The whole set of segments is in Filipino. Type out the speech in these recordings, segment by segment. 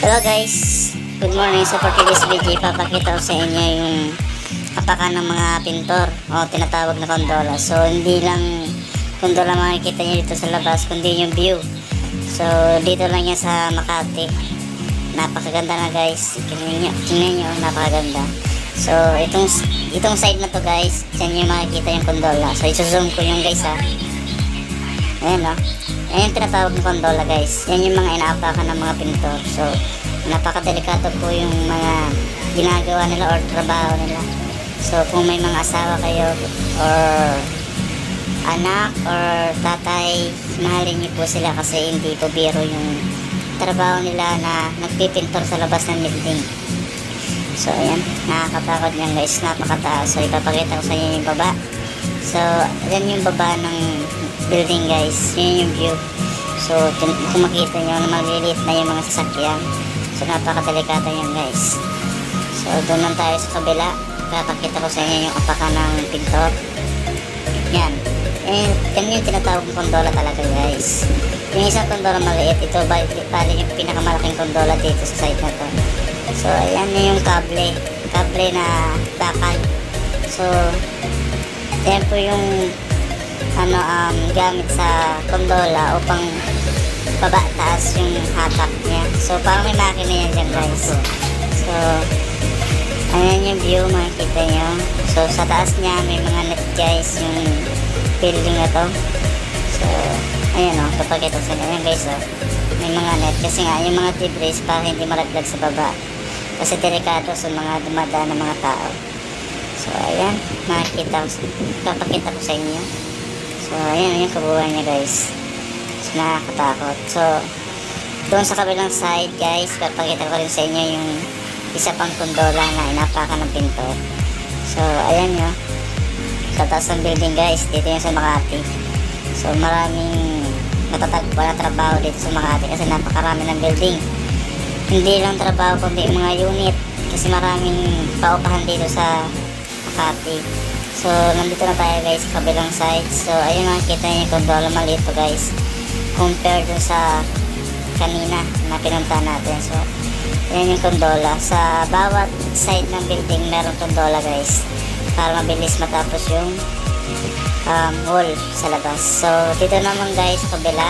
Hello guys, good morning. So for today's video, papakita ko sa inyo yung apakan ng mga pintor o tinatawag na gondola. So hindi lang gondola makikita nyo dito sa labas, kundi yung view. So dito lang yan sa Makati. Napakaganda na guys, tingnan nyo, napakaganda. So itong side na to guys, dyan yung makikita yung gondola. So iso-zoom ko yung guys ha. Ayan o. Ayan yung tinatawag na gondola guys. Yan yung mga inaapakan ng mga pintor. So napakadelikado po yung mga ginagawa nila or trabaho nila. So kung may mga asawa kayo or anak or tatay, mahalin niyo po sila kasi hindi po biro yung trabaho nila na nagpipintor sa labas ng building. So ayan, nakakatakot niyan guys, napakataas. So ipapakita ko sa inyo yung baba. So yan yung baba ng building guys, yun yung view. So kung makita nyo na maliliit na yung mga sasakyan, so napakadelikado yan guys. So doon lang tayo sa kabila, papakita ko sa inyo yung apakan ng pintor. Yan, yan yung tinatawag ng gondola talaga guys. Yung isang gondola maliit, ito bali yung pinakamalaking gondola dito sa side na to. So ayan yung kable na bakal. So yan po yung gamit sa gondola upang baba taas yung hatak niya. So parang may makina yan dyan guys. So ayan yung view, makikita nyo. So sa taas niya may mga net guys yung building na to. So ayan o, papakita sa inyo guys o. May mga net kasi nga yung mga debris para hindi malaglag sa baba. Kasi delikado sa mga dumadaan ng mga tao. So ayan, papakita ko sa inyo. So ayan yung kabuuan niya guys. So nakakatakot. So doon sa kabilang side guys, papakita ko rin sa inyo yung isa pang gondola na inapakan ng pintor. So ayan nyo, sa taas ng building guys, dito yung sa Makati. So maraming natatagpo na trabaho dito sa Makati kasi napakarami ng building. Hindi lang trabaho kundi mga unit kasi maraming paupahan dito sa Makati. So nandito na tayo guys sa kabilang side. So ayun, makikita niyo yung gondola maliit to guys compare dun sa kanina na pinunta natin. So ayan yung gondola. Sa bawat side ng building meron gondola guys para mabilis matapos yung wall sa labas. So dito naman guys kabila,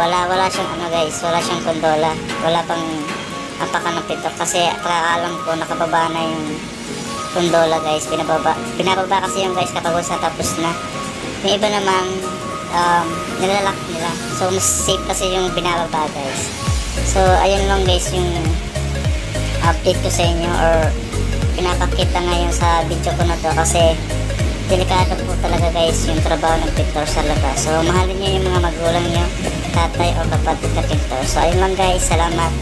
wala siyang guys, wala siyang gondola, wala pang apakan ng pintor kasi pagkakalam ko nakababa na yung gondola guys, binababa kasi yung guys kapag sa tapos na. Yung iba naman nilalak nila, so mas safe kasi yung binababa guys. So ayun lang guys yung update ko sa inyo or pinapakita ngayon sa video ko na to kasi delikado po talaga guys yung trabaho ng pintor sa labas. So mahalin nyo yung mga magulang nyo, tatay o kapatid na pintor. So ayun lang guys, salamat.